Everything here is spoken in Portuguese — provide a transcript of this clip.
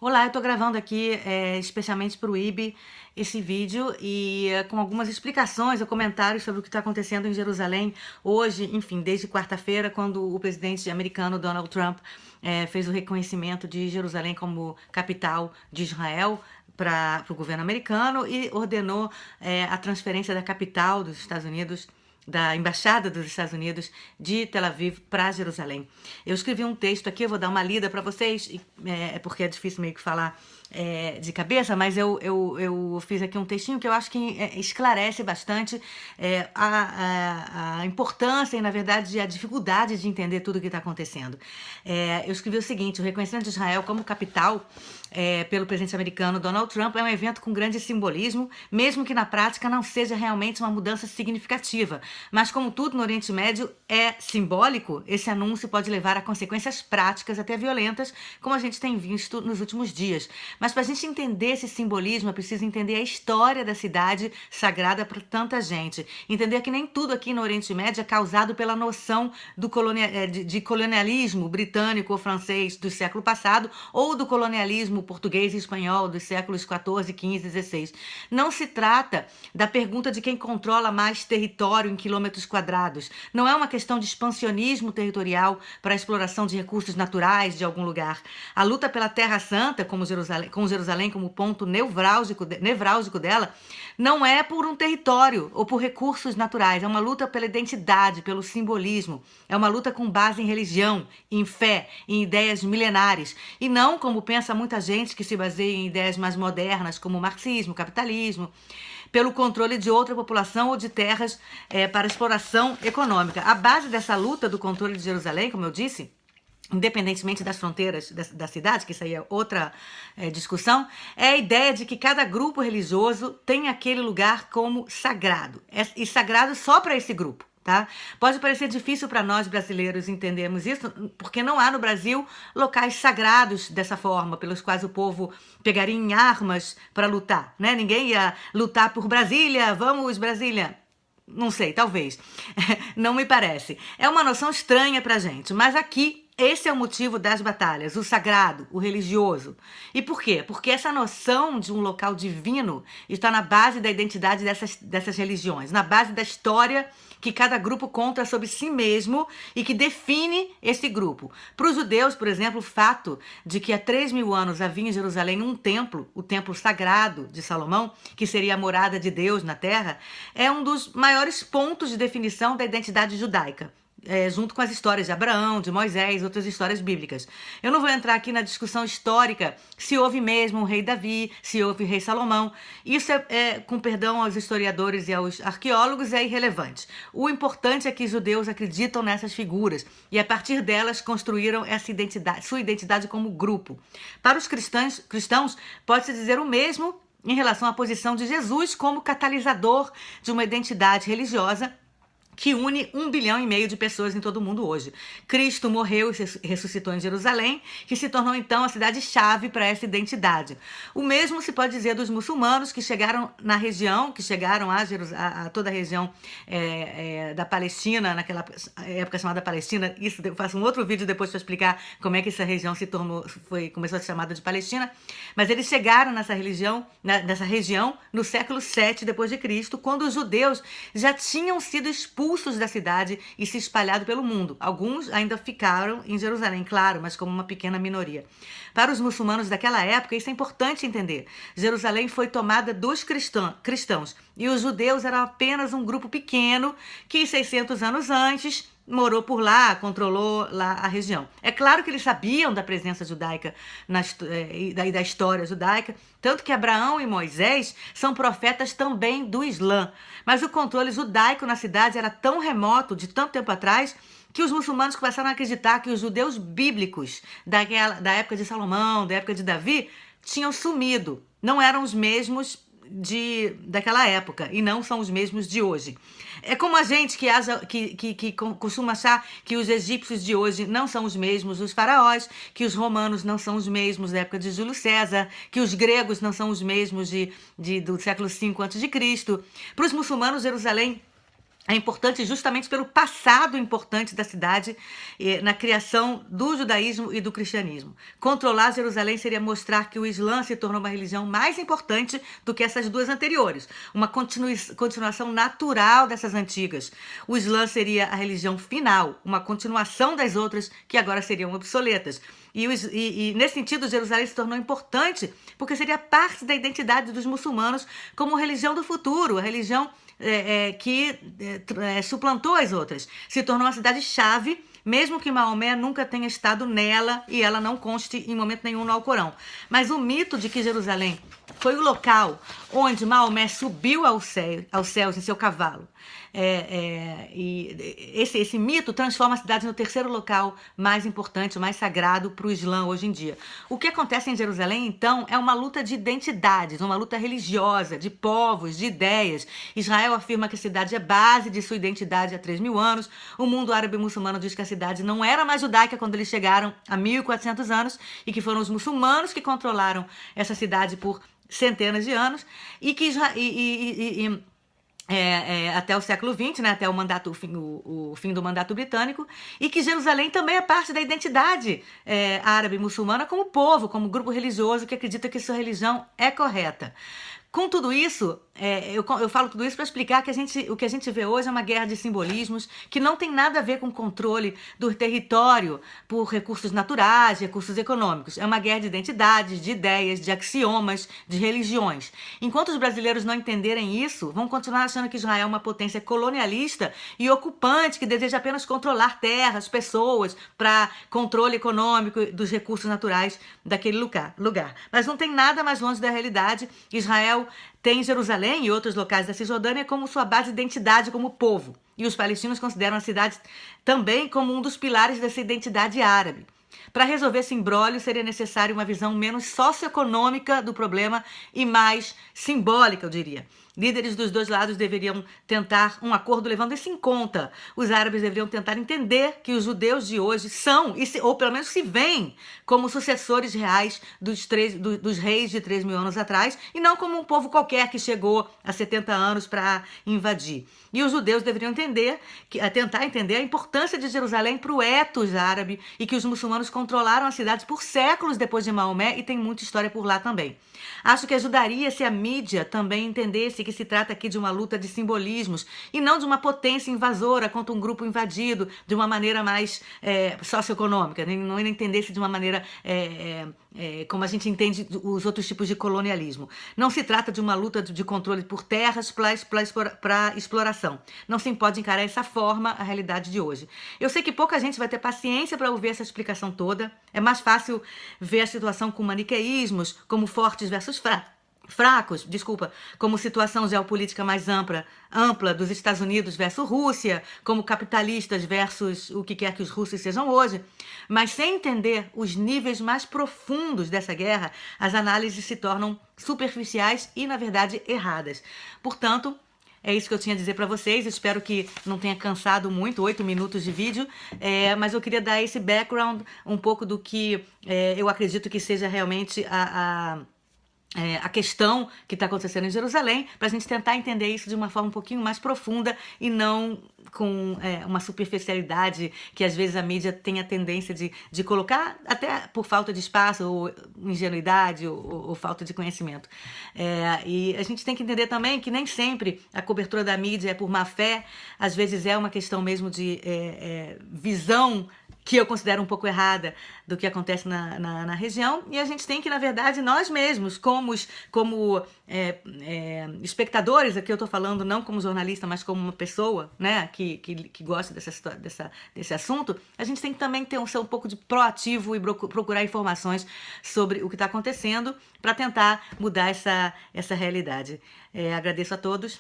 Olá, eu estou gravando aqui especialmente para o IB esse vídeo e com algumas explicações ou comentários sobre o que está acontecendo em Jerusalém hoje, enfim, desde quarta-feira, quando o presidente americano Donald Trump fez o reconhecimento de Jerusalém como capital de Israel para o governo americano e ordenou a transferência da capital dos Estados Unidos, da Embaixada dos Estados Unidos de Tel Aviv para Jerusalém. Eu escrevi um texto aqui, eu vou dar uma lida para vocês, porque é difícil meio que falar de cabeça, mas eu fiz aqui um textinho que eu acho que esclarece bastante a importância e, na verdade, a dificuldade de entender tudo o que está acontecendo. Eu escrevi o seguinte: o reconhecimento de Israel como capital pelo presidente americano Donald Trump é um evento com grande simbolismo, mesmo que na prática não seja realmente uma mudança significativa. Mas como tudo no Oriente Médio é simbólico, esse anúncio pode levar a consequências práticas, até violentas, como a gente tem visto nos últimos dias. Mas para a gente entender esse simbolismo, é preciso entender a história da cidade sagrada para tanta gente. Entender que nem tudo aqui no Oriente Médio é causado pela noção de colonialismo britânico ou francês do século passado, ou do colonialismo português e espanhol dos séculos 14, 15, 16. Não se trata da pergunta de quem controla mais território em quilômetros quadrados. Não é uma questão de expansionismo territorial para a exploração de recursos naturais de algum lugar. A luta pela Terra Santa, com Jerusalém como ponto nevrálgico dela, não é por um território ou por recursos naturais. É uma luta pela identidade, pelo simbolismo. É uma luta com base em religião, em fé, em ideias milenares. E não, como pensa muita gente, que se baseia em ideias mais modernas, como o marxismo, o capitalismo, pelo controle de outra população ou de terras para exploração econômica. A base dessa luta do controle de Jerusalém, como eu disse, independentemente das fronteiras da cidade, que isso aí é outra discussão, é a ideia de que cada grupo religioso tem aquele lugar como sagrado. E sagrado só para esse grupo. Tá? Pode parecer difícil para nós brasileiros entendermos isso, porque não há no Brasil locais sagrados dessa forma, pelos quais o povo pegaria em armas para lutar, né? Ninguém ia lutar por Brasília, vamos Brasília. Não sei, talvez. Não me parece. É uma noção estranha pra gente, mas aqui esse é o motivo das batalhas, o sagrado, o religioso. E por quê? Porque essa noção de um local divino está na base da identidade dessas religiões, na base da história que cada grupo conta sobre si mesmo e que define esse grupo. Para os judeus, por exemplo, o fato de que há 3.000 anos havia em Jerusalém um templo, o templo sagrado de Salomão, que seria a morada de Deus na terra, é um dos maiores pontos de definição da identidade judaica. Junto com as histórias de Abraão, de Moisés, outras histórias bíblicas. Eu não vou entrar aqui na discussão histórica se houve mesmo um rei Davi, se houve rei Salomão. Isso com perdão aos historiadores e aos arqueólogos, é irrelevante. O importante é que os judeus acreditam nessas figuras e a partir delas construíram essa identidade, sua identidade como grupo. Para os cristãos pode-se dizer o mesmo em relação à posição de Jesus como catalisador de uma identidade religiosa que une 1,5 bilhão de pessoas em todo o mundo hoje. Cristo morreu e ressuscitou em Jerusalém, que se tornou então a cidade-chave para essa identidade. O mesmo se pode dizer dos muçulmanos que chegaram na região, que chegaram a toda a região da Palestina, naquela época chamada Palestina. Isso eu faço um outro vídeo depois para explicar como é que essa região começou a ser chamada de Palestina. Mas eles chegaram nessa região no século 7 depois de Cristo, quando os judeus já tinham sido expulsos da cidade e se espalhado pelo mundo. Alguns ainda ficaram em Jerusalém, claro, mas como uma pequena minoria. Para os muçulmanos daquela época, isso é importante entender. Jerusalém foi tomada dos cristãos e os judeus eram apenas um grupo pequeno que 600 anos antes morou por lá, controlou lá a região. É claro que eles sabiam da presença judaica e da história judaica, tanto que Abraão e Moisés são profetas também do Islã. Mas o controle judaico na cidade era tão remoto, de tanto tempo atrás, que os muçulmanos começaram a acreditar que os judeus bíblicos da época de Salomão, da época de Davi, tinham sumido. Não eram os mesmos daquela época e não são os mesmos de hoje. É como a gente que costuma achar que os egípcios de hoje não são os mesmos dos faraós, que os romanos não são os mesmos da época de Júlio César, que os gregos não são os mesmos do século V a.C. Para os muçulmanos, Jerusalém É importante justamente pelo passado importante da cidade na criação do judaísmo e do cristianismo. Controlar Jerusalém seria mostrar que o Islã se tornou uma religião mais importante do que essas duas anteriores, uma continuação natural dessas antigas. O Islã seria a religião final, uma continuação das outras que agora seriam obsoletas. E nesse sentido, Jerusalém se tornou importante porque seria parte da identidade dos muçulmanos como religião do futuro, a religião que suplantou as outras. Se tornou uma cidade-chave, mesmo que Maomé nunca tenha estado nela e ela não conste em momento nenhum no Alcorão. Mas o mito de que Jerusalém foi o local onde Maomé subiu aos céus em seu cavalo. E esse mito transforma a cidade no terceiro local mais importante, mais sagrado para o Islã hoje em dia. O que acontece em Jerusalém, então, é uma luta de identidades, uma luta religiosa, de povos, de ideias. Israel afirma que a cidade é base de sua identidade há 3.000 anos. O mundo árabe muçulmano diz que a cidade não era mais judaica quando eles chegaram há 1.400 anos e que foram os muçulmanos que controlaram essa cidade por centenas de anos e que até o século XX, né, até o fim do mandato britânico, e que Jerusalém também é parte da identidade árabe muçulmana como povo, como grupo religioso que acredita que sua religião é correta. Com tudo isso, eu falo tudo isso para explicar que o que a gente vê hoje é uma guerra de simbolismos que não tem nada a ver com o controle do território por recursos naturais, recursos econômicos. É uma guerra de identidades, de ideias, de axiomas, de religiões. Enquanto os brasileiros não entenderem isso, vão continuar achando que Israel é uma potência colonialista e ocupante que deseja apenas controlar terras, pessoas, para controle econômico dos recursos naturais daquele lugar. Mas não tem nada mais longe da realidade. Israel tem Jerusalém e outros locais da Cisjordânia como sua base de identidade como povo. E os palestinos consideram a cidade também como um dos pilares dessa identidade árabe. Para resolver esse imbróglio, seria necessário uma visão menos socioeconômica do problema e mais simbólica, eu diria. Líderes dos dois lados deveriam tentar um acordo levando isso em conta. Os árabes deveriam tentar entender que os judeus de hoje são, ou pelo menos se veem, como sucessores reais dos reis de 3.000 anos atrás e não como um povo qualquer que chegou há 70 anos para invadir. E os judeus deveriam tentar entender a importância de Jerusalém para o ethos árabe e que os muçulmanos controlaram a cidade por séculos depois de Maomé e tem muita história por lá também. Acho que ajudaria se a mídia também entendesse que se trata aqui de uma luta de simbolismos e não de uma potência invasora contra um grupo invadido de uma maneira mais socioeconômica, não entendesse de uma maneira como a gente entende os outros tipos de colonialismo. Não se trata de uma luta de controle por terras para exploração. Não se pode encarar dessa forma a realidade de hoje. Eu sei que pouca gente vai ter paciência para ouvir essa explicação toda. É mais fácil ver a situação com maniqueísmos, como fortes versus fracos, como situação geopolítica mais ampla dos Estados Unidos versus Rússia, como capitalistas versus o que quer que os russos sejam hoje. Mas sem entender os níveis mais profundos dessa guerra, as análises se tornam superficiais e, na verdade, erradas. Portanto, é isso que eu tinha a dizer para vocês. Espero que não tenha cansado muito, 8 minutos de vídeo, mas eu queria dar esse background, um pouco do que eu acredito que seja realmente a questão que está acontecendo em Jerusalém, para a gente tentar entender isso de uma forma um pouquinho mais profunda e não com uma superficialidade que às vezes a mídia tem a tendência de colocar, até por falta de espaço, ou ingenuidade, ou falta de conhecimento. E a gente tem que entender também que nem sempre a cobertura da mídia é por má fé, às vezes é uma questão mesmo de visão que eu considero um pouco errada do que acontece na região, e a gente tem que, na verdade, nós mesmos, como espectadores, aqui eu estou falando não como jornalista, mas como uma pessoa, né, que gosta desse assunto, a gente tem que também ser um pouco de proativo e procurar informações sobre o que está acontecendo para tentar mudar essa realidade. Agradeço a todos.